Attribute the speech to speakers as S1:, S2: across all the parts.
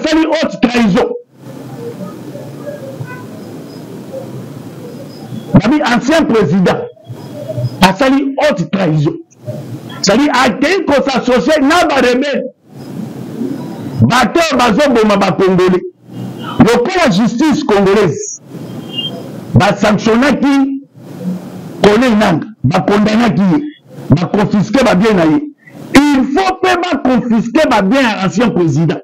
S1: asali haute trahison. Babi ancien président asali haute trahison. C'est-à-dire atteint qu'on s'associe na ba rebelle. Bateur bazoboma ba congolais. Le corps de justice congolaise ba sanctionnaki kone nanga, ba condamnaki, ba confisquer ba bien na ye. Il faut pas confisquer ba bien à ancien président.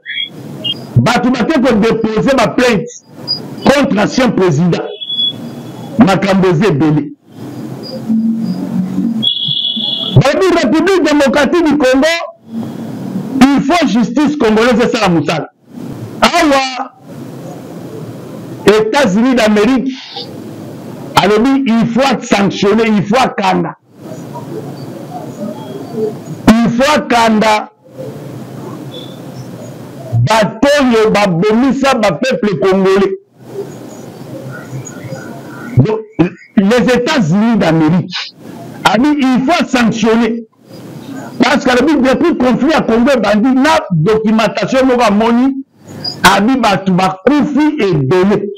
S1: Batu bate ko déposer ba plainte contre l'ancien président. Makamboze belé. Dans la République démocratique du Congo, il faut justice congolaise et ça la moussala. Awa, États-Unis d'Amérique, alors il faut sanctionner, il faut kanda. Il faut kanda. Batoyo babomisa ba peuple congolais. Donc, les États-Unis d'Amérique, il faut sanctionner. Parce que depuis le conflit à Congo, il y a une documentation de moni, Koufi et donné.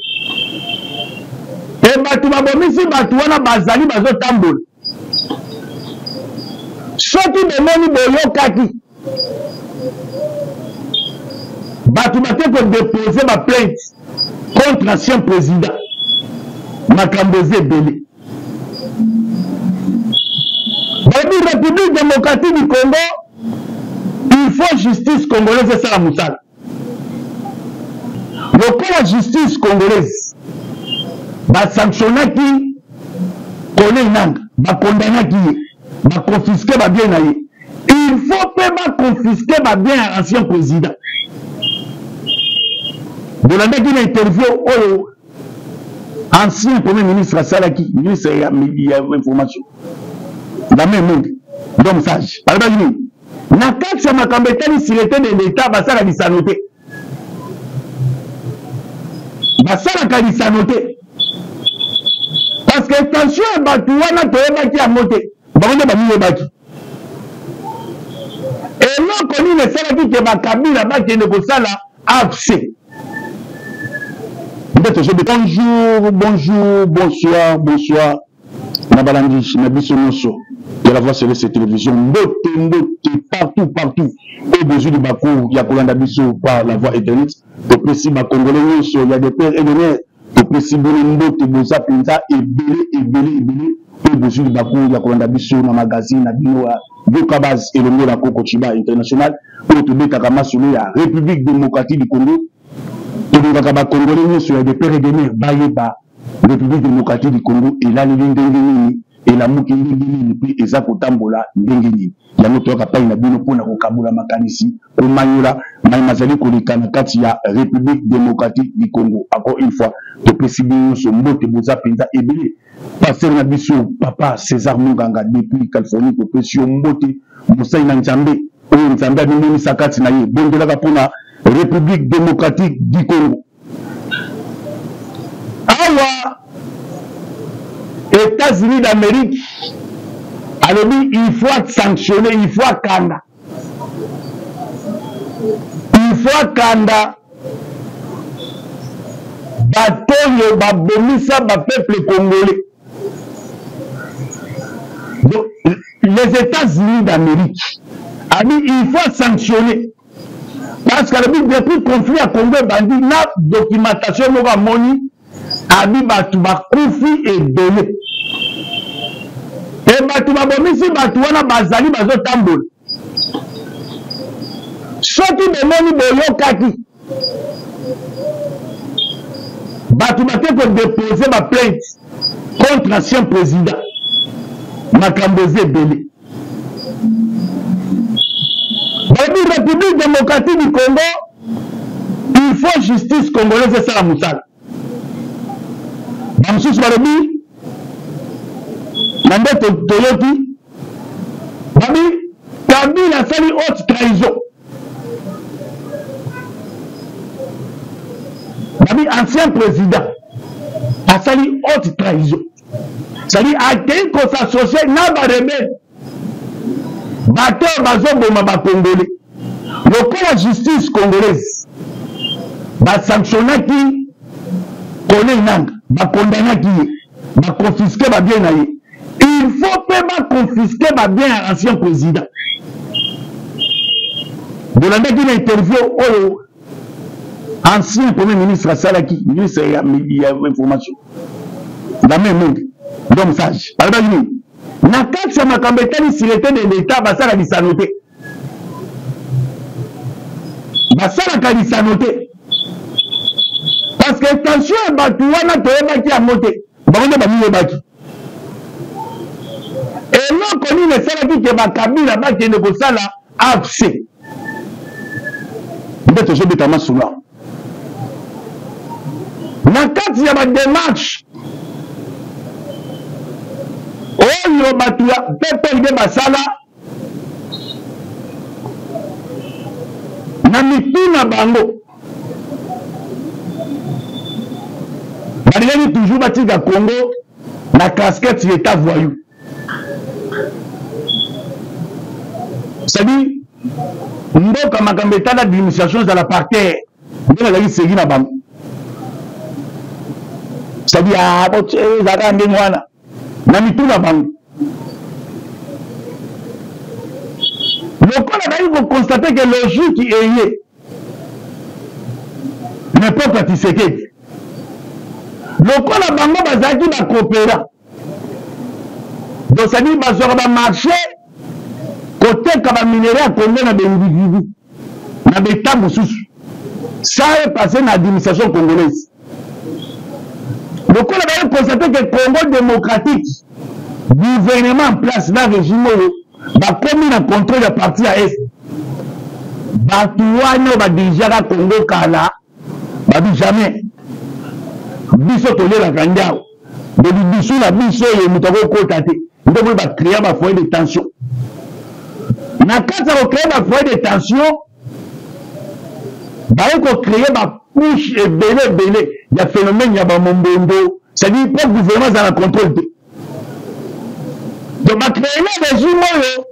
S1: Et Batouba Bomisi, Batouana Bazali, Bazo Tamboul. Surtout de moni Boyo Kaki. Batouba peut déposer ma plainte contre l'ancien président. Makamboze belé. Dans la République démocratique du Congo, il faut justice congolaise et ça la moussala. Le corps de justice congolaise va sanctionner qui connaît nanga, va condamner qui, va confisquer va bien na ye. Il faut pas confisquer va bien à l'ancien président. De la qui interview au ancien premier ministre Salaki, ministre de l'information. La même monde, donc sage. Par exemple, na kati ya makambetani sireté de l'État basala lisanoté. Basala kalisanoté. Parce que attention à Batouana toyebaki à monter. Bamone bamiye baki. Et non connu le salaki ke bakabila baki ne kosala AFC. Bonjour, bonjour, bonsoir, bonsoir. Nabalandi, Nabiso Noso. De la voix sur cette télévision, partout, partout. Au besoin du Bakou, il y a Kolanda Bisso par la voix Internet. Au précis Congolais, il y a des pères et des mères. Au précis Bolembo, Tebosa, Pinza, et belé. Au besoin du Bakou, il y a Kolanda Bisso, dans le magazine, à Binoa, Bokabaz et le mot la Kokochiba international. Pour te dire Kakama sur la République démocratique du Congo. Pour le Kakaba Congolais, il y a des pères et des mères. Bayeba, République démocratique du Congo, et là, et la mukindini puis ezako tambola ndengeni ya moto akapai na bino pona ko kabula makanisi ko manyola mai mazali ko likana kati ya République démocratique du Congo. Encore une fois to pesibino so mbote boza penza ebele passer na biso papa César Munganga depuis Californie to pesio mbote musai na Nzambe o Nzambe abimini sakati na ye bondela ka pona République démocratique du Congo. Awa États-Unis d'Amérique, alors il faut sanctionner, il faut kanda. Il faut kanda. Batoyo babomisa ba peuple congolais. Donc, les États-Unis d'Amérique, il faut sanctionner. Parce que depuis le conflit à Congo, il y a une documentation de moni. Abi Batouba Koufi et donné. Et Batouba Bomisi Batouana Bazali Bazo Tamboul. Surtout de moni Boyo Kaki. Batouba peut déposer ma plainte contre l'ancien président. Makamboze belé. Dans la République démocratique du Congo, il faut justice congolaise et ça la moussala. Mamsous Barabi, Nande Toyoti, Babi, Kabila sali haute trahison. Babi, ancien président, a sali haute trahison. C'est-à-dire, atteint qu'on s'associe na ba rebelle. Bateur bazoboma ba congolais. Le corps de justice congolaise basanctionnaki Corneille Nangaa, bakondamnaki ye, baconfiske babien na ye. Il faut pas confisquer babien à l'ancien président. Bolanda qui a interviewé ancien premier ministre Salaki, ministre de l'information. La même monde. Donc sage. Par exemple, na kati ya makambo etali sûreté de l'État basala lisanote. Basala lisanote. Parce que attention batu wana toyebaki ya mote. Bango bamiyebaki. Et non connu ne salaki ke bakabila bakende kosala AFC. Peut-être je vais souvent. Na kati ya ba démarche oyo batu ya PPRD basala na mituna bango balingani toujours batika Congo na casquette l'état voyou. C'est-à-dire mboka makambo etala d'administration za la parterre nde nazali segi na bango. C'est-à-dire ezaka ndenge wana na mituna bango lokola bayi koconstate ke logique eye n'importe à Tshisekedi lokola bango bazalaki bacoopéra donc c'est-à-dire bazwaka bamarché koteka baminere ya Congo na baindividu na beta mosusu ça est passé na administration congolaise. Lokola baye constate que Congo démocratique gouvernement en place na régime oyo bakomi na contrôle ya parti ya est batu wana badirijaka Congo kala babi jamais biso tolelaka ndao debi biso na biso oyo moto akokota te nde boye bacréa bafoyer de tension. Na kati ya kocréer bafoyer de tension baye kocréer bapouche ebele ya phénomène ya bamombondo, c'est-à-dire pas le gouvernement dans la contrôle. Donc bacréer na régime oyo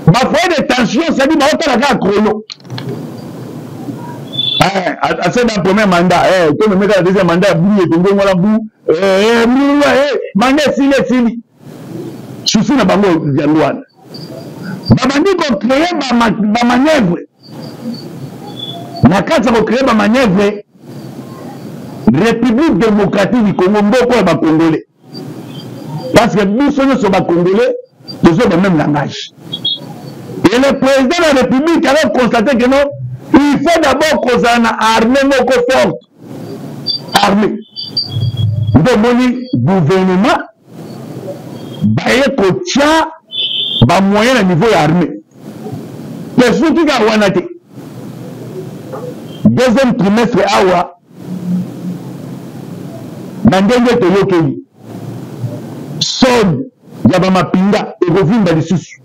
S1: bafoyer de tension, c'est-à-dire baotalaka chrono. C'est dans le premier mandat, tout le monde a le deuxième mandat, mandat sili. Souci na bango yangoana. Babandi ko créer ba manœuvre. Na kati ko créer ba manœuvre République démocratique du Congo mboko ya ba Congolais. Parce que biso nyonso ba Congolais, tous ont le même langage. Et le président de la République a constaté que non, il faut d'abord qu'on ait une armée moko forte. Armée. Donc, le gouvernement va tient ba moyen à niveau armé. Mais ce qui a wanate. Deuxième trimestre awa. Nandenge toyokeli. Son yaba mapinga ekovimba lisusu.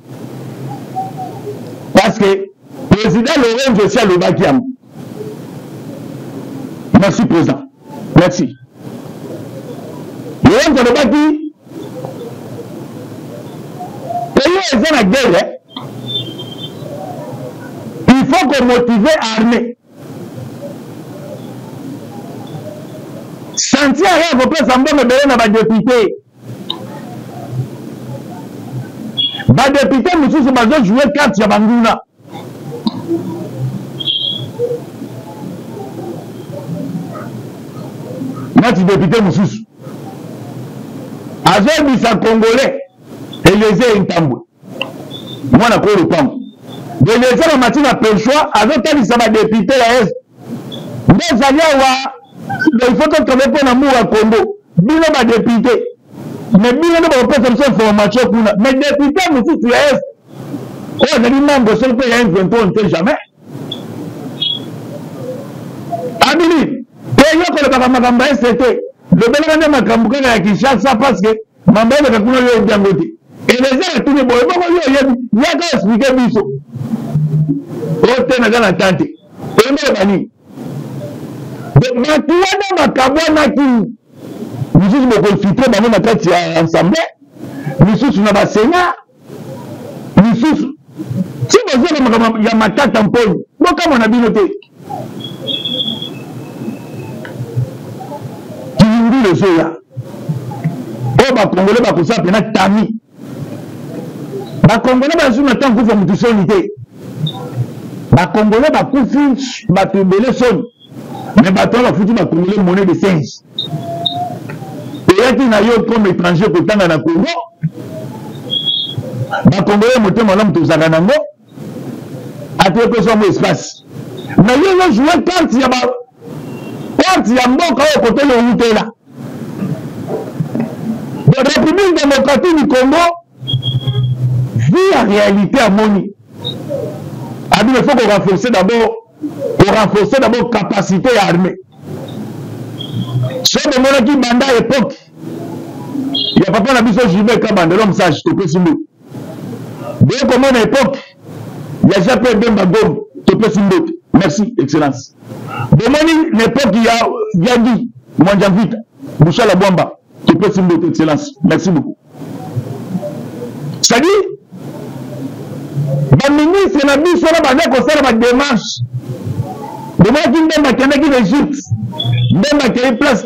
S1: Parce que le président Laurent José Alobakiam. Merci président. Merci. Laurent Alobaki. Pays est en guerre. Il faut qu'on motive l'armée. Sentir rien, vous pouvez sembler me donner à député. Ba député mosusu bazo jouer carte ya banguna. Nati député mosusu. Azo bisa congolais Eliezer Ntambwe. Mwana ko lupango. Eliezer na matina pelchoa azo talisa ba député ya est. Ndezalia wa il faut que tu na mu wa Congo. Bino ba député. Mais bien ne va pas faire formation pour mais député monsieur tu es on a dit membre seul que il y a un 23 on ne sait jamais Abili paye que le papa makamba c'était le belanga makambuka ya Kinshasa parce que mamba ile kakuna yo ndiangote et les gens tout le boy bako yo ya ka expliquer biso o tena kana tante et me bani de matuana makabwana ki nous sommes confrontés dans notre tête ensemble. Nous sommes dans le Sénat. Nous sommes. Si vous avez un matata en pôle, comment on a bien noté? bindi le zoya o ba congolais ba kosa pena tami ba congolais ba zuna tant kufa mutu soni te ba congolais ba kufi ba tebele soni mais ba to ba futi ba congolais monnaie de singe et qui na yo comme étranger ko tanga na Congo ba congolais motema na mutu zaka nango ate pe so mo espace mais yo jouer carte ya ba carte ya mboka o côté le utela la République démocratique du Congo vit en réalité à Moni. Il faut qu'on renforce d'abord capacité armée. Ce moment qui banda à l'époque, il n'y a pas de mission Gilbert Kabanda, l'homme sage, tu peux signer. Dès comment à l'époque, il y a Japé Bemba Gom, tu peux signer. Merci, Excellence. De Moni, l'époque, il y a Yadi, Mwanjavita, Bouchala Bwamba. Tu peux signer votre Excellence. Merci beaucoup. C'est-à-dire, le ministre n'a pas fait la démarche. De moi qui m'a dit l'Égypte, même à quelle place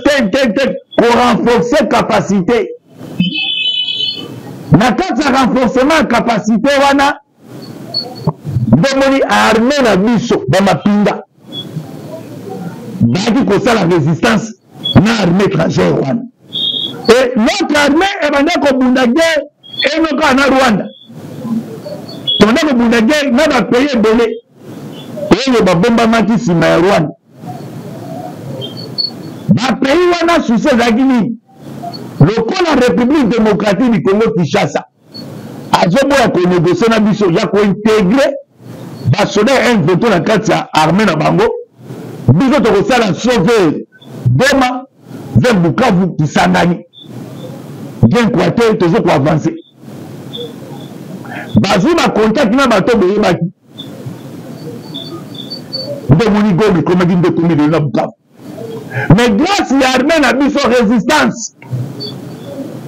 S1: pour renforcer la capacité. Dans le renforcement de capacité, on a armé la biso dans ma pinda. Baki kosa la résistance na armée étrangère. Et notre armée est venue au Bundagé et nous sommes en Rwanda. On a au Bundagé, nous avons payé belé. Et nous avons bombardé qui s'y met à Rwanda. Le pays où on a sous ces aguilles, le coup de la République démocratique du Congo Kinshasa, a dit qu'on a négocié la mission, il y a qu'on intégrer, il y a un voto dans la carte armée dans Bango, nous avons fait la sauver Goma vers Bukavu qui s'en gagne. Bien quoi, toujours pour avancer. Bazou m'a contacté dans bateau de Yemaki. De Monigo, mais comme dit de Koumi de Bukavu. Mais grâce à l'armée, n'a mis son résistance.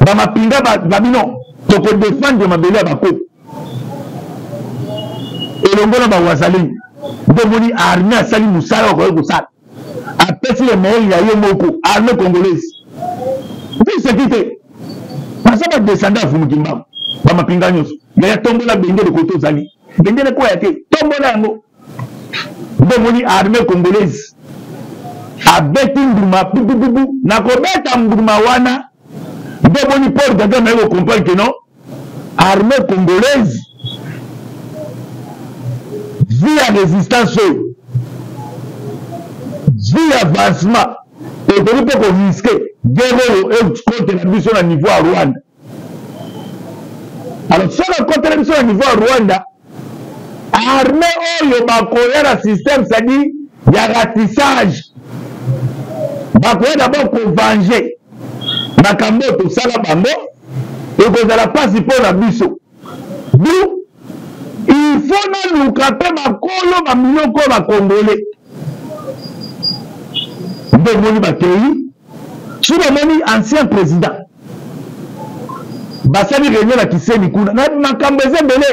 S1: Dans ma pinga, Babino, pour qu'on défende ma belle à Bako. Et l'on va à Wazaline. De Moni armée à Sali Moussala, au Moussala. Après, si les meilleurs, il y a eu beaucoup. Armée congolaise. Puis sécurité. Parce que descendre à Fumukimba, dans ma pinga, il y a tombé la bende de Koto Zali. Bende de quoi était tombé là, non? De Moni armée congolaise. Avec une Bouma, n'a pas bête en Boumawana. De Moni Paul Gagam, vous comprenez que non? Armée congolaise. Via résistance, via avancement, et de l'autre côté, risquer, guerre contre la mission à niveau à Rwanda. Alors, si on a contre la mission à niveau à Rwanda, armée, il y a un système, c'est-à-dire, il y a ratissage. Il y a d'abord pour venger. Makambo, tout ça, la bango, et vous n'allez pas si pour la mission. D'où, il faut nous capter ma colo, ma million comme ma congolais. De Moni Bakei, sur le Moni ancien président. Basali réunion à Kissé Nikuna. Na makambeze belé.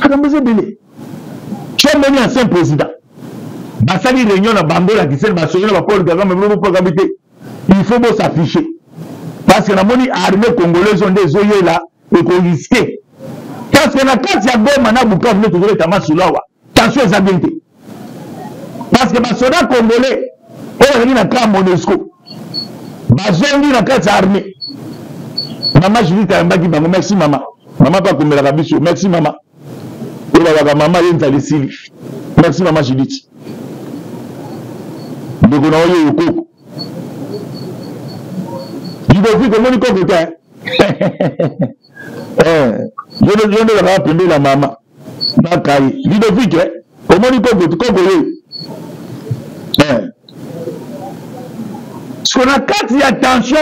S1: Makambeze belé. Sur le Moni ancien président. Basali réunion à Bambo à Kissé, Basali à Paul Kagame, il faut beau s'afficher. Parce que la monnaie armée congolaise ont des oeillets là et qu'on risquait. Parce que la carte ya Goma na Bukavu ne toujours état Masulawa. Tension est abienté. Parce que les soldats congolais ont réuni la carte Monesco. Ils ont dit la carte armée. Maman Julie Tayambaki Bango, merci maman. Maman pas comme la biso, merci maman. Et la maman est allée Sili. Merci maman Julie. Donc on a eu au coco. Je veux dire que mon coco était. Je ne vais pas la maman. Ludovic, comment il peut ce qu'on a quatre, il y a tension,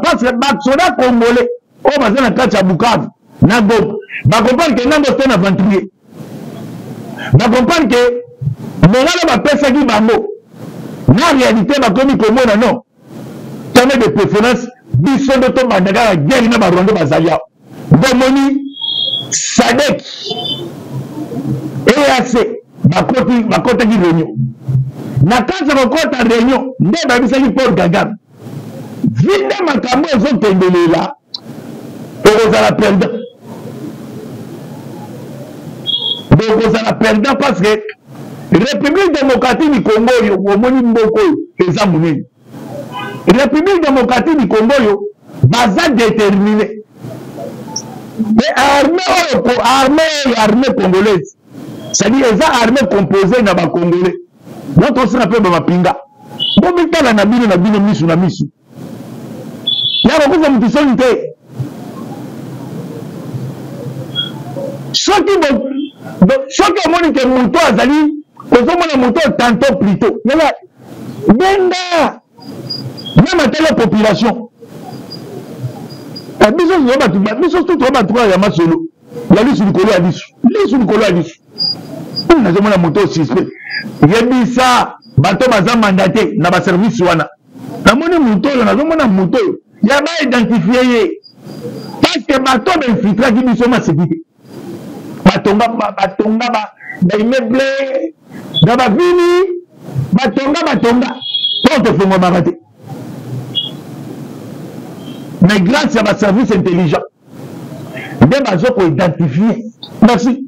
S1: parce que les soldats congolais, on va dire quatre à Bukavu, Nago, va comprendre que Nago c'est un aventurier. Va comprendre que Morala va passer qui Bango. La réalité va comme il non. Jamais de préférence, Bisson de Thomas, la guerre, il n'a pas rendu Bazalia. Domoni, Sadek, EAC, bakotaki réunion na kati ya kokota réunion nde babisaki Paul Kagame vinde makambo ezokendelela okozala perdant okozala perdant parce que République démocratique du Congo oyo omoni mboko oyo eza monene République démocratique du Congo oyo baza déterminé mais armée congolaise c'est-à-dire eza armée composée na bacongolais donc osina mpe bamapinga bomitala na bino misu na misu ya kokufa mutu soni te soki omoni ke moto azali ozomona moto tantôt plutôt yala benga même atele population biso tuto batuka ya masolo ya lisu likolo ya lisu nazomona moto suspect yebisa bato baza mandaté na baservice wana namoni moto oyo nazomona moto oyo ya baidentifie ye parce que bato bainfiltraki biso masécurité batonga baimmeuble na bavini batonga po tofungwamaka te mais grâce à ma service intelligent nde bazo koidentifie merci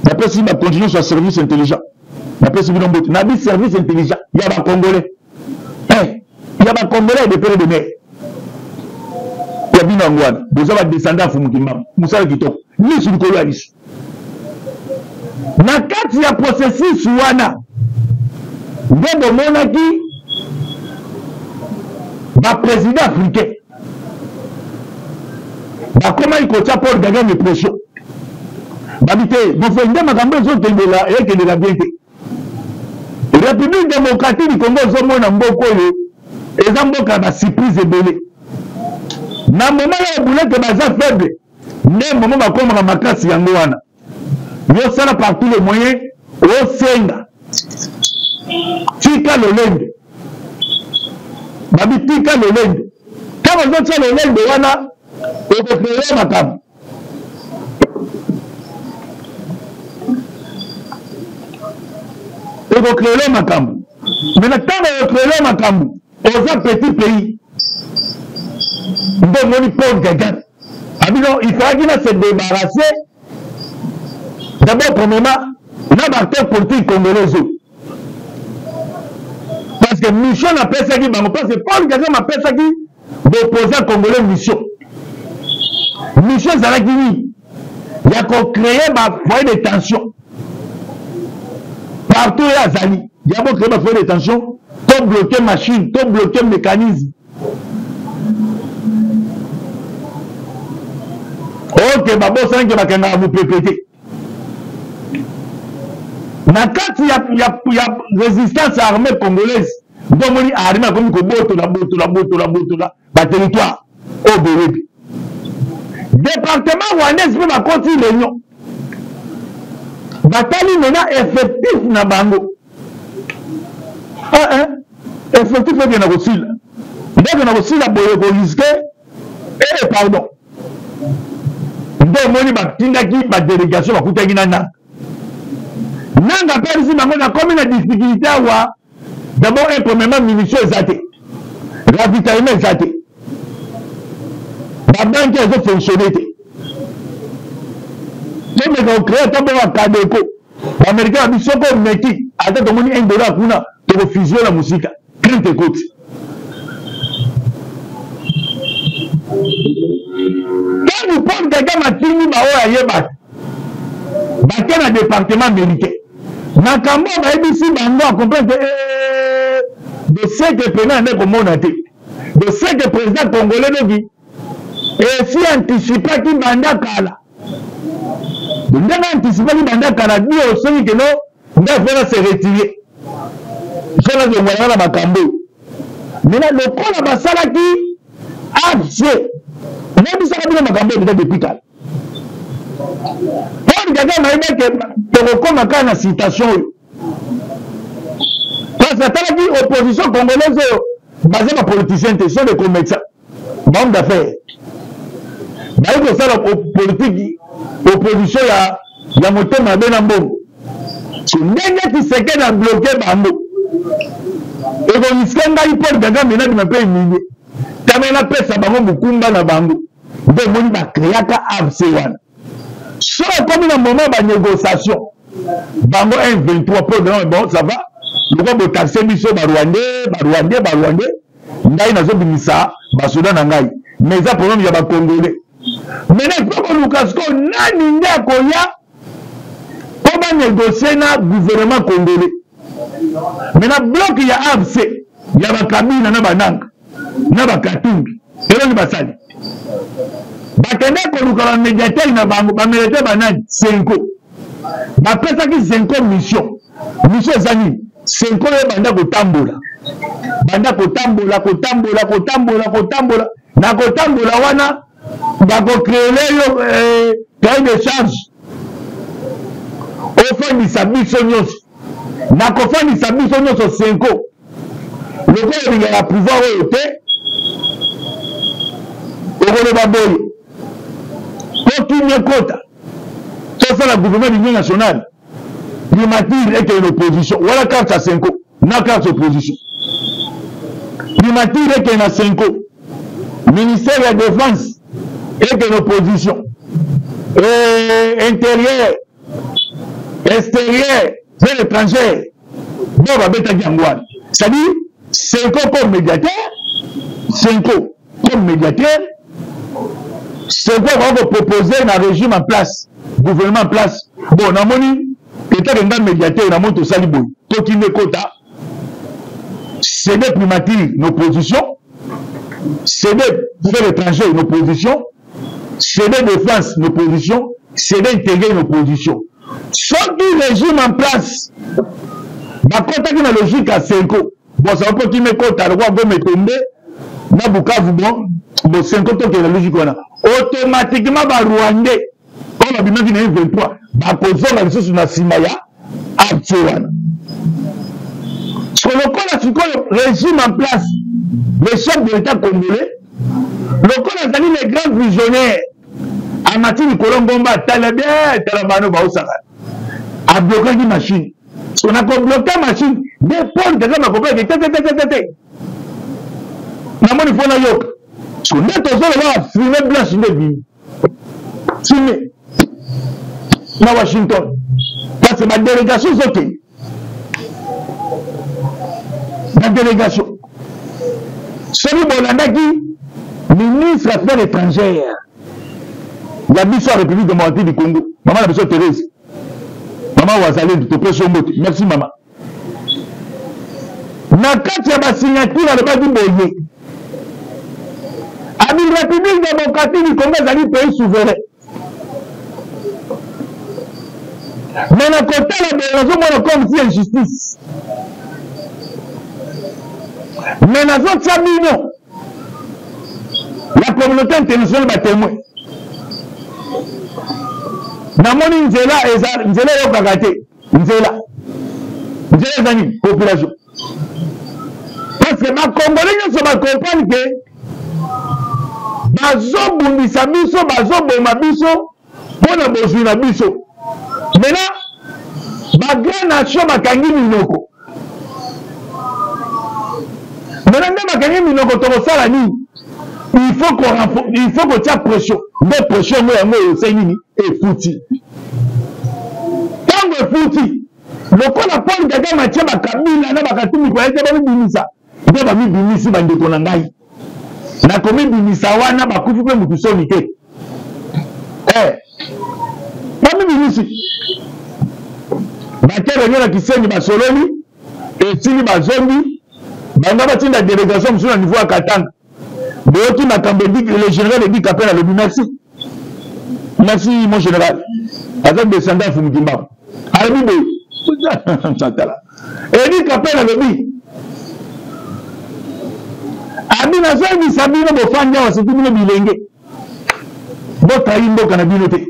S1: napesi bacontinue sur service intelligent napesi bino mbote nabi service intelligent ya bacongolais ya bacongolais edepere de mer ya bino yango wana boza badescende afu mokimama mosala kitoko lisu likolo ya lisu na kati ya processus wana nde bomonaki baprésident africain bakomaki kotia Paul Kagame pression babi te bofo nde makambo ekendela bien te République démocratique du Congo ozomona mboka oyo eza mboka ya basurprise ebele na moma ya bulete baza faible nde moma bakomaka makasi yango wana yosala par tous les moyens osenga tika lolende babi tika lolende kama ozotia lolende wana okokreye makambo okokreye makambo mena ntango okokreye makambo oza petit pays nde omoni Paul Kagame abino il fallait se débarrasser d'abord premièrement na baacteur politique congolais oyo parce que mission napesaki bango parce que Paul Kagame apesaki bopposant congolais mission ezalaki nini ya kocréer bafoyer de tension partout oyo azali ya bocréer bafoyer de tension to bloquer machine to bloquer mécanisme oke babosanaki bakangaka mopepe te na kati ya résistance armée congolaise ndomoni armée akomi kobotola baterritoire oyo boyebi département rwandaise mpe bakoti réunion batali mena effectif na bango effectif ekena kosila ndekena kosila boye koriske pardon nde omoni batindaki badélégation bakutaki na nanga mpe alisi bango nakomi na difficulté awa d'abord premièrement munition eza te ravitaillement eza te babanke ezofonctionne te tomeka ocréer ata bongo kadeko baaméricain babi soko omeki ata tomoni $1 kuna tokofusio na mosika crainte ekoti ntango Paul Kagame atindi baoyo ayebaka bake na département américain makambo bayebisi bango akomprendre de ce que pena ande komona te de ce que président congolais noki esi anticipaki banda kala ndenge anticipaki banda kala bi osongi keno nde afona se retire sona zongwana na makambo mena lokola basalaki abse nayebisaka bino makambo ebita depuis kala Paul Kagame ayebake tokokoma kaka na citation oyo parce atalaki opposition congolaise oyo baza bapoliticien te sont des commerçants bahomme d'affaires bayi kosala politique opposition ya motema mabe na mbongo so ndenge Tshisekedi a bloqué bango ekoniska ngai Paul Kagame na mpe emilie tamena pesa bango mukumba na bango nde moni bakreaka AFC wana so ekomi na moment banégociation bango 1-23 pour bon ça va loko botaxe biso barwandais ngai nazobimisa basoda na ngai mais eza problème ya bakongolais maintenant poko lukasko nani nde akoya po banégocie na gouvernement congolais maintenant bloc ya AFC ya bakabina na bananga na bakatumbi elongi basali bakende koluka bamédiateur na bango bamilitaire banani Senko bapesaki Senko mission eza nini Senko oyo banda kotambola na kotambola wana bakokreele yo cahier de charge ofandisa biso nyonso na kofandisa biso nyonso Senko lokola elingaka pouvoir oyo te okoloba boye po kimie kota tosala gouvernement d'union nationale primature eke na opposition wala carte ya Senko na carte opposition primature eke na Senko ministère ya défense eke na opposition intérieur extérieur vers l'étranger bo babetaki yango wana c'est-à-dire Senko comme médiateur Senko va vous proposer un régime en place, gouvernement en place. Bon, on a moni, peut-être un médiateur, on a monté au Saliboy. Tout qui me quota, c'est des primatires, nos positions, c'est des faire étrangers, nos positions, c'est des défense, nos positions, c'est d'intégrer nos positions. Soit du régime en place, bah, quand on a une logique à 5 ans, bon, ça va pas qui me quota, le roi va me tomber, na Bukavu, bon, 5 ans, qui est la logique, voilà. Automatiquement, bah, Rwandais, comme on a bien vu 23, bah, posons la ressource na Simaya, actuellement. Sur le régime en place, le chef de l'État congolais, le corps a dit les grands visionnaires, à Mathieu Colombo-Bomba, Talabé, Talabano, Baosara, a bloqué une machine. On a bloqué la machine, des ponts, des hommes à compagnie, il faut la yoke. Sur net aux autres, filmer blanche de vie. Filmer. Na Washington. Parce que ma délégation est ok. Ma délégation. Celui Bolandaki, ministre des Affaires étrangères. La mission à la République démocratique du Congo. Maman la personne Thérèse. Maman Ouazalé de Topé Sombote. Merci maman. Na kati ya ba signature à l'ebadi boye. La République démocratique du Congo est un pays souverain. Mais le côté de la raison, comme si injustice. Mais la zone Sabino, la communauté internationale va témoin. Namoni Nzela Yokagate, Nzela Zani, population. Parce que ma Congolais ne se comprendre que bazo bundisa biso bazo boma biso pona bozwi na biso maintenant bagrand nation bakangi minoko maintenant nde bakangi minoko tokosala nini il faut kotia pression nde pression ngo yango eyosai nini efuti ntango efuti lokola Paul Kagame atie bakabila na bakatumi kwa ete bamibimisa nde bamibimisi bandeko na ngai na komi bimisa wana bakufi pe mutu soni te bami bimisi bakere nyo na Kisenyi basololi etili bazombi banga batinda délégation musu na niveau ya Katanga boyoki makambo le général Edi Kapena lobi merci mon général avec descendant Fumukimba alobi boye tala Edi Kapena lobi abina zobi sabino bofanya wasiti bino bilenge botayi mboka na bino te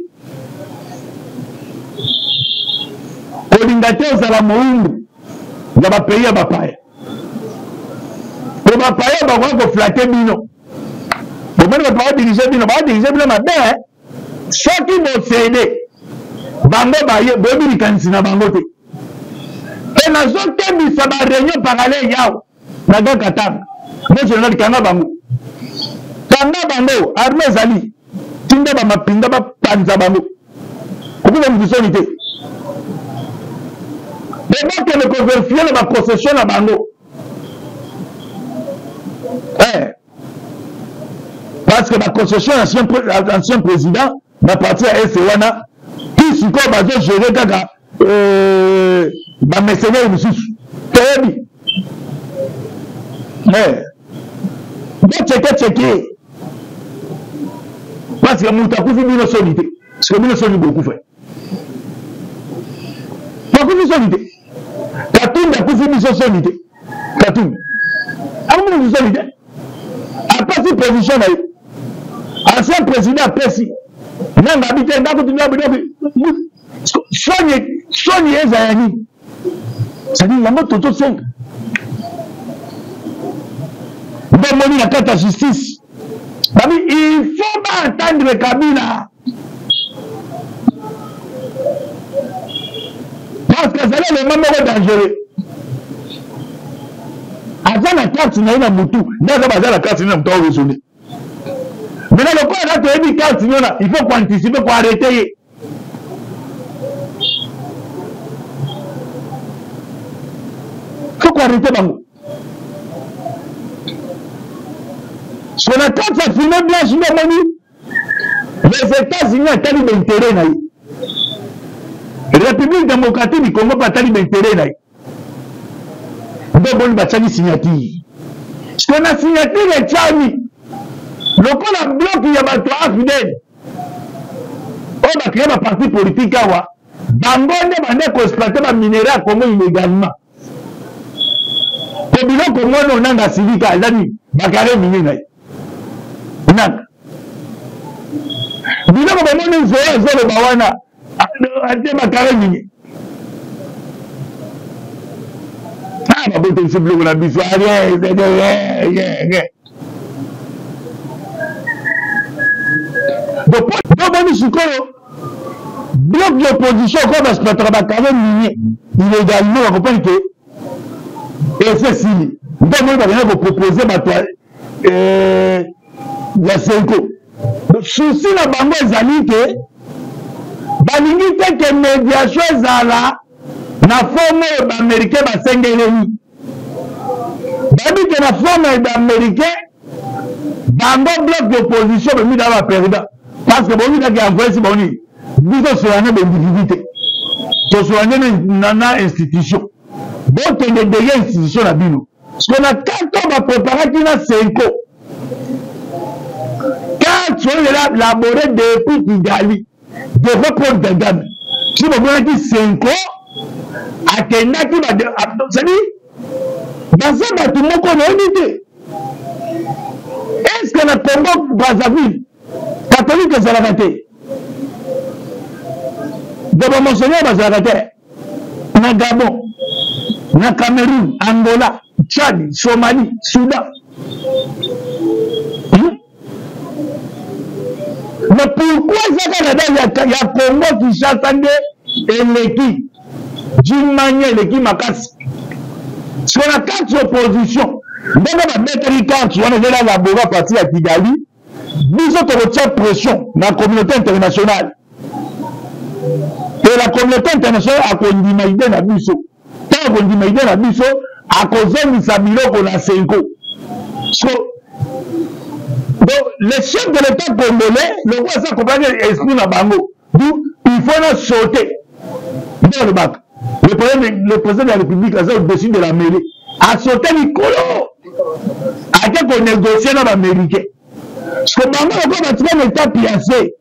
S1: kolinga te ozala moumbu ya bapeyi ya bapaya po bapaya bakoki koflate bino bomoni bato baodirige bino mabe soki bosede bango boyebi likanisi na bango te et nazotembisa baréunion parallèle yao naga katanga mo général kanga bango armée ezali tinda bamapinga bapanza bango okuza mokisoni te ebakende koverifie na baconcession na bango parce que baconcession ancien président na parti ya ese wana pi sikoyo bazogere kaka bamercenaire mosusu toyebi bocekeceke parce que moto akufi bino soni te parce que bino soni bokufa bakufi soni te katumbi akufi biso soni te katumbi akufi biso soni te apesi position na ye ancien président apesi nanga abi te ndakutunda soni ezala nini c'est-à-dire yango totosenga nde moni na kati ya justice babi il faut baentendre Kabila parce que azali élément moko dangereux aza na karte na ye na motu nde aza baza na karte na motu aoresone maintenant lokola na toyebi karte nyona il faut koanticiper koarrete ye faut koarrete bango sur la carte ya fumée blanche nomoni les États-Unis atali baintérêt na ye République démocratique du Congo batali baintérêt na ye nde boni batiaki signature parce na signature etiami lokola bloc ya bato afidele oyo bakrea baparti politique awa bango nde bande koexploite baminere ya Congo illégalement po biloko ngono onanga silika eza nini bakare mingi na ye nanga biloko bamoni nzela ezoloba wana ate bakare mingi babotisi biloko na biso domoni sikoyo bloc d'opposition okoyo baexploitaka bakare mingi illégalement bakompani ke ese sili nde moi bakenda kopropose bato ya senko susi na bango ezali ke balingi te ke médiation ezala na forme oyo baaméricain basengeleli babi ke na forme oyo baaméricain bango bloc d'opposition bemida baperdant parce que bomidaki envoyesi boni biso solange baindividu te tosolange na institution bokende deye institution na bino parce que na karte bapreparaki na senko karte oyo elabore depuis Kigali devant Paul Kagame si bomonaki senko akendaki cedi baza bato moko nayebi te est ce que na Congo Brazzaville catholique ezalaka te de bamonseneur bazalaka te na Gabon na Cameroun, Angola, Tchad, Somalie, Soudan. Mais pourquoi ça il y a Congo qui chasse et l'équipe d'une manière l'équipe Makasi sur la carte d'opposition même la mettre carte on est là la bourra partie à Kigali nous autres retient pression dans la communauté internationale et la communauté internationale a condamné la biso tant condamné la biso a kozongisa biloko na senko so donc les chefs de l'état congolais le roi ça comprendre esprit na bango d'où il faut nous sauter dans le bac le président de la République là au-dessus de la mairie a sauté Nicolo a été négocier dans l'américain parce que bango encore bâtiment l'état piancé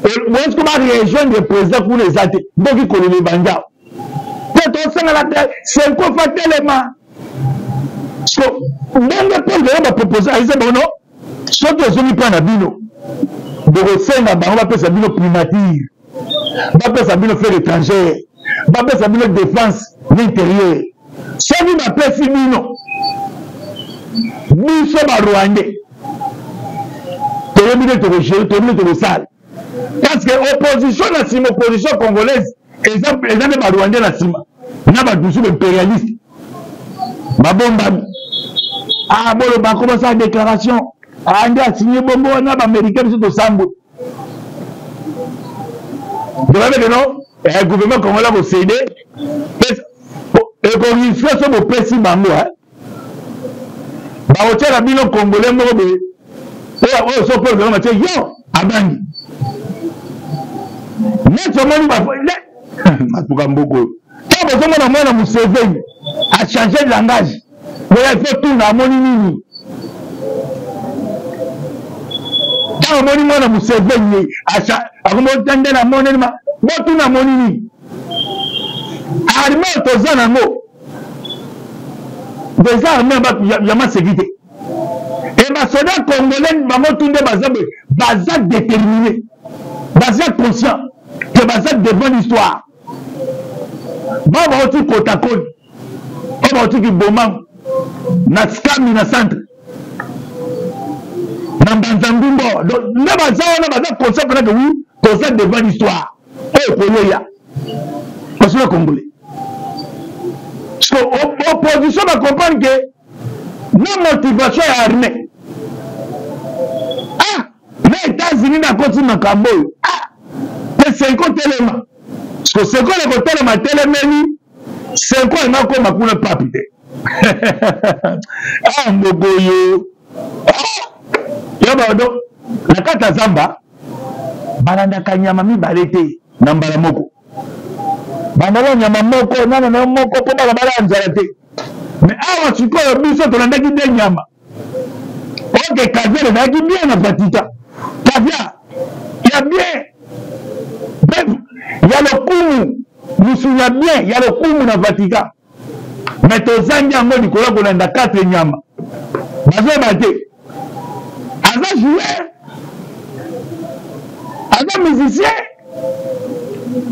S1: est-ce qu'on va rejoindre le président pour les athées donc il connaît les bandas peut-être on s'en a la tête c'est quoi faire tellement parce que même le président va proposer à Isabelle non soki ozongi mpo na bino bokosenga bango bapesa bino primature bapesa bino faire étrangère bapesa bino défense l'intérieur soki bapesi bino biso barwandais toyebi nde tokogere tokosala parce que opposition na nsima opposition congolaise eza nde barwandais na nsima na badusu impérialiste babomba bolo ba commencer à déclaration andi a signé bombo na ba américain biso to sambo de la non le gouvernement congolais ko cédé et ko rifle so bo pesi bango ba hôtel bino congolais mo be o so pour le match yo abangi net moni ba atuka mboko ta besoin na mwana Museveni a changer de langage mais il faut tout na moni nini ta moni mwana Museveni a como tande na moni ma tout na moni nini armée to zana ngo des armées ba ya ma sécurité et ma soldat congolais ba tunde baza déterminé baza conscient que baza devant l'histoire baba oti kotakoni baba oti kibomang na skami na centre na mbanzangumbo nde baza wana baza conscient que oui toza devant l'histoire oyo koyeya basula congolais parce que opposition va comprendre que na motivation ya armée na États-Unis na koti makambo oyo te 50 éléments parce que c'est quoi le côté de ma téléménie c'est quoi il m'a comme ma papi mbogoyo yo bado na kata zamba balanda kanyama mibale te na mbala moko bandalo nyama moko nana na moko po bala nzala te mais awa sikoyo biso tolandaki de nyama oke kazere na ki bien na patita kavia ya bien il y a le kumu musunya bien il y a le kumu na Vatican mais tozangi yango likolo kolanda 4 nyama bazo bate aza joueur aza musicien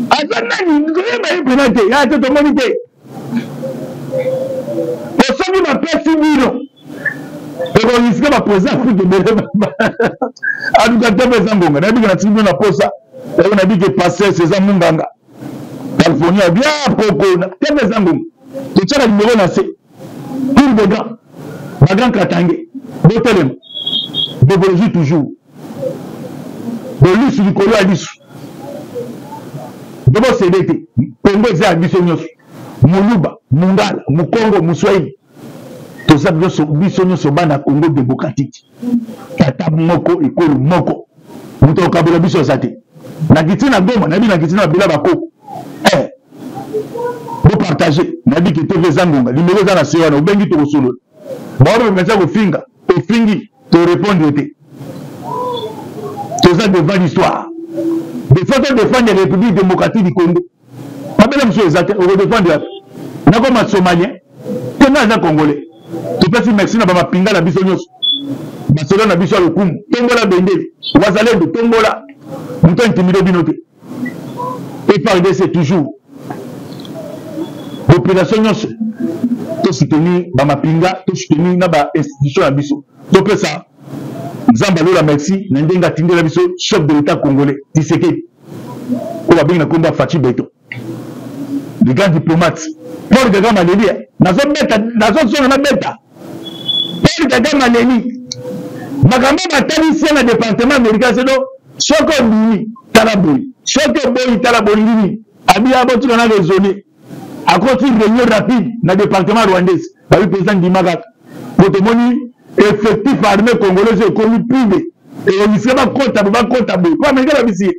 S1: aza nani koyeba ye pena te ya te tomoni te osoki bapesi bino ekoliske baposa afrike ebele aluka te mpe eza ngonga nayebiki na siki bino na posa eko nayebiki passes eza munganga california bien poko te mpe eza ngonga totiaka limero na se pour de grand bagrand katange botelema bobologie toujours bolusu likolo ya lisu bobosede te kongo eza ya biso nyonso moluba mungala mukongo muswahili toza biso nyonso bana Congo démocratique tata moko ekolo moko moto okabela biso aza te nakiti na Goma nayebi nakiti na babela bakoko bopartage nayebiki tv eza ngonga limelo eza na se wana obengi tokosolola baobe mpenza kofinga ofingi torépondre te toza devant l'histoire de façon défendre la République démocratique du Congo babela mosu eza te okodéfendre yape nakoma somalien te na aza congolais topesi merci na bamapinga na biso nyonso basoda na biso ya lokumu tombola bendeli wazalendo tombola moto intimide bino te FARDC toujours opération nyonso tosoutenir bamapinga tosoutenir na bainstitution ya biso topesa nzambe alola merci na ndenge atindela biso chef de l'état congolais Tshisekedi oyo babengi na kombo ya Faci Beto le grand diplomate Paul Kagame Maleli nazosonga na beta Paul Kagame Maleli makambo batalisi na département américain sedo soko ndini tala boyi soko boyi tala boyi ndini abia botuka na raisonner à cause d'une réunion rapide dans le département rwandais par le président Dimagak pour te moni effectif armé congolais est commis privé et on ne sait pas comptable quoi mais quel abisi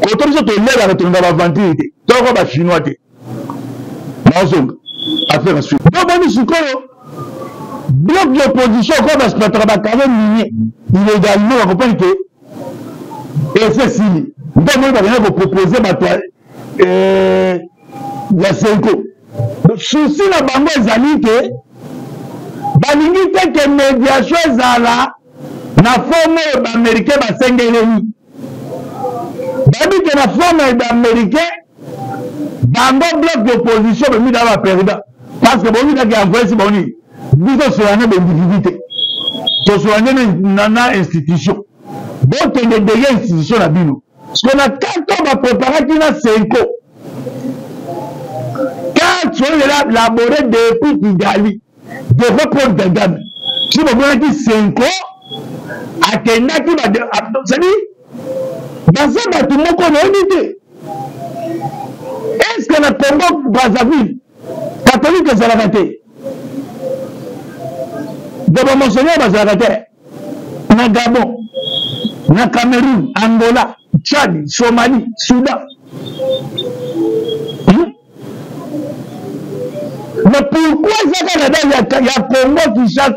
S1: quand on se tourne là on va vendre toi quoi ba chinois te mazong affaire suite donc bani sikoyo bloc d'opposition quoi va se mettre ba carré minier illégalement on comprend que et c'est si donc moi va venir proposer ba toi ya senko souci na bango ezali te balingi te ke médiation ezala na forme oyo baaméricain basengeleli bayebi ke na forme ya baaméricain bango bloc d'opposition bemida baprésident parce que bomidaki envoye si boni biso solane baindividu te tosolane na institution bokende deye institution na bino parce que na 4 ans bapreparaki na senko Quand tu as élaboré depuis Kigali, de reprendre Kagame, si vous voulez 5 ans, attendez c'est-à-dire, dans un bâtiment qu'on a unité. Est-ce que le Congo Brazzaville, catholique, c'est la raté? De mon monseigneur, c'est la raté. Na Gabon, na Cameroun, Angola, Tchad, Somalie, Soudan. Mais pourquoi ça il y a Congo qui chasse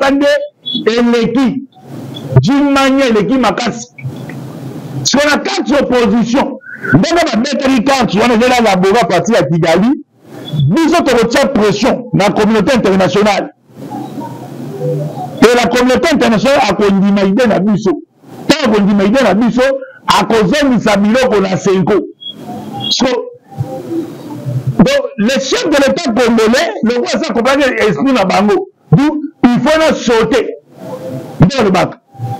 S1: et l'équipe d'une manière l'équipe Makas sur la carte opposition donc on va mettre les cartes on est là la partie à Kigali nous autres retient pression dans la communauté internationale et la communauté internationale a condamné na biso tant condamné na biso à cause de sa biloko na 5 ans. Donc, le chef de l'État congolais, le roi ça comprend esprit na bango. Donc, il faut nous sauter. Dans le bac.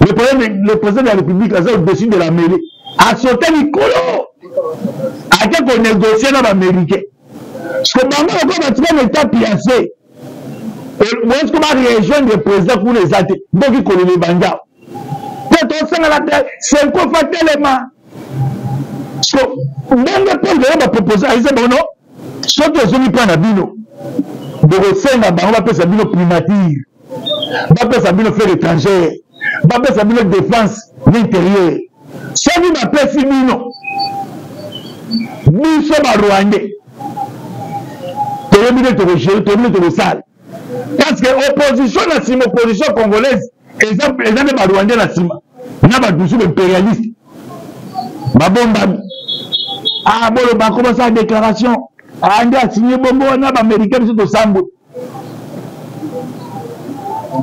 S1: Le président de la République a au-dessus de la mêlée. A sauté Nicolo. A dit qu'on négocie dans l'Américain. Parce que bango, quand on a l'État piancé, où est-ce qu'on va rejoindre le président pour les athées? Donc, il connaît les bangas. Peut-être on s'en a la tête, c'est quoi faire tellement. Parce que, même le président va proposer à Isabelle, non? Sauf que je n'ai pas d'abino. De refaire, on va faire sa bino primature. On va faire sa bino faire étrangère. On va faire sa bino défense l'intérieur. Ça nous appelle si bino. Nous sommes à Rwandais. Tu es venu te rejeter, tu es venu te resal. Parce que l'opposition, la cime, opposition congolaise, exemple, les gens de Rwandais, la cime. On a pas de impérialiste. Ma bombe. Ah bon, on commence la déclaration. Andi a signé bombo on a américain sur Sambo.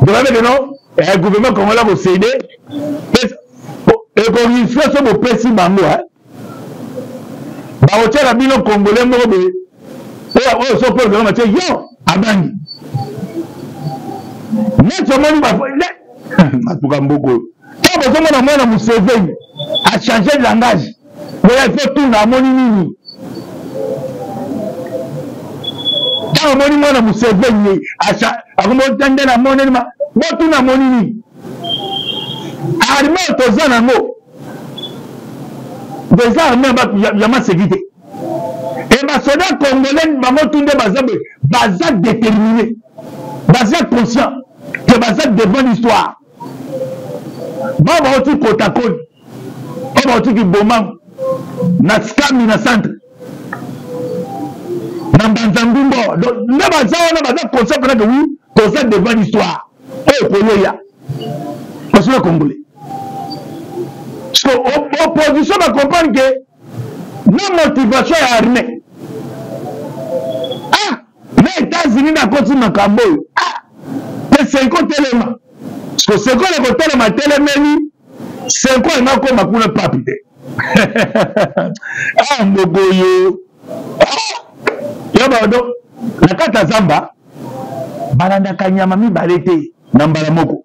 S1: Vous avez non? Le gouvernement congolais va céder. Et qu'on y soit sur le précis bango. Bah au la bino congolais mobe. Et on se pose vraiment yo abangi. Net au monde va en tout cas beaucoup. Quand vous avez moi na Museveni a changé de langage. Vous avez fait tout na monini. Quand on dit que Museveni a remonté la monnaie, on a monnaie. Armée aux anneaux. Des armées, il y a ma sécurité. Et ma soldat congolais, maman tourne bazar déterminé, bazar conscient, que bazar devant l'histoire. Bon, on va dire Kotakon, on va dire Bomam, Naskam, na centre. Nambanzangumbo, donc là bazar conscient que oui, conscient devant l'histoire. Et Koyoya, parce que le Congolais. Parce que l'opposition va comprendre que nos motivations est armée. Ah, les États-Unis n'ont pas continué à Camboy. Ah, c'est 50 éléments. Parce que c'est quoi le côté de ma téléménie? C'est quoi le nom qu'on m'a coulé papité? Ah, Mogoyo. Ah, y'a donc, la carte Zamba, Balanda Kanyama mi balete, Nambala Moko.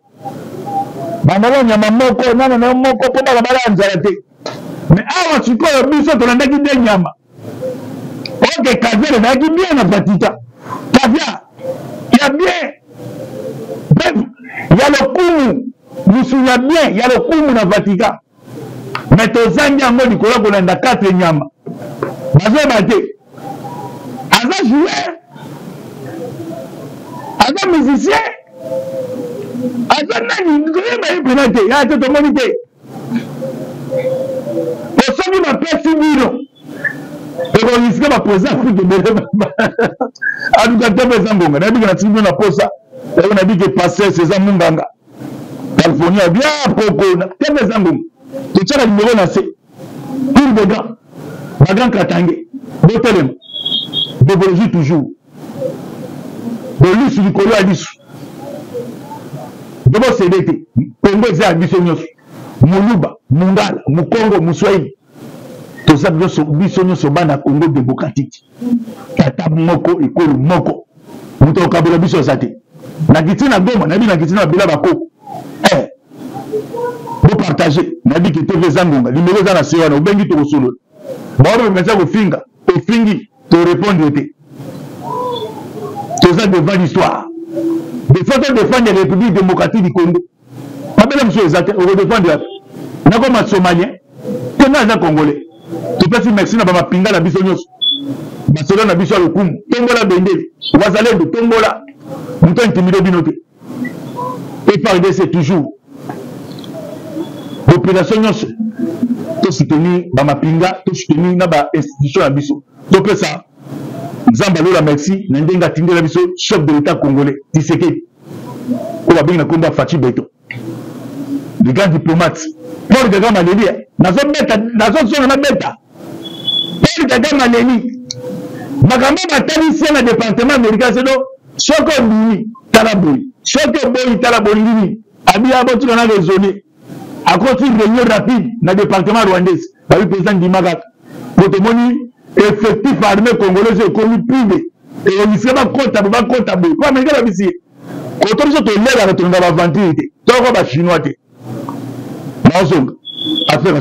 S1: Bandala Nyama Moko, Nana Moko, pour la balance. Mais awa sikoyo biso tolandaki de nyama. Ok, Kavia ezalaki bien na Batita. Kavia, il y a bien. Bref, il y a le kumu. Nous souvenons bien, il y a le kumu na Vatican. Mais tozangi yango likolo kolanda 4 nyama. Bazo bate. Aza joueur. Aza musicien. Aza nani, nikoyeba yipena te. Ya te tomoni te. Au sommet ma paix civile, et on risque ma poser Afrique de Bénin. À nous gâter mes ambongas. On a dit que la civile n'a pas ça. On a dit que passer ces ambongas. Californie a bien poco. Quel mes ambongas? Tu tiens le numéro nassé. Pour des gars. Ma grande Katangé. Deux télémons. De Bolivie toujours. De l'us du Colo à l'issue. De vos CDT. Congo est à Bissonios. Moluba, Mungala, Mukongo, Muswahili. Tout ça, bisonyo soba na Congo démocratique. Tata moko ekolo moko. Muto kabila biso sate. Na kitina Goma, na bi na kitina bila bako. Vous partagez. Na bi ki TV Zangonga, numéro za na sewa na ubengi to solo. Ba ro mesa ko finga, to fingi, te répondre. Tout ça devant l'histoire. Des fois, tu défends la République démocratique du Congo. Pas bien, monsieur Ezate, on va défendre. N'a comme un Somalien, tu n'as un Congolais. Tu peux dire merci, n'a pas ma pinga la bisognos. Barcelone a biso le kum. Tombola bende. Wazalé de tombola. Nous t'as intimidé binoté. Et par c'est toujours. L'opération nyos. Tu soutenir ma pinga, tu soutenir na ba institution à biso. Donc ça. Zambalo la merci. N'endenga tinde la biso chef de l'État congolais. Tshisekedi. On va bien na komba Fachi Beto. Les grands diplomates. Paul Kagame Maleli. Nazo beta, nazo zona na beta. Paul Kagame Maleli. Makambo batali na département américain c'est donc soko bini talaboy soko boy talaboy ngini abi abotu na raisonner à côté de réunion rapide na département rwandais ba président Dimaka potemoni effectif armé congolais est connu privé et on sait pas comptable quoi américain la bisi autorisé to lela na tonga ba vantité to ko ba chinois té mazong affaire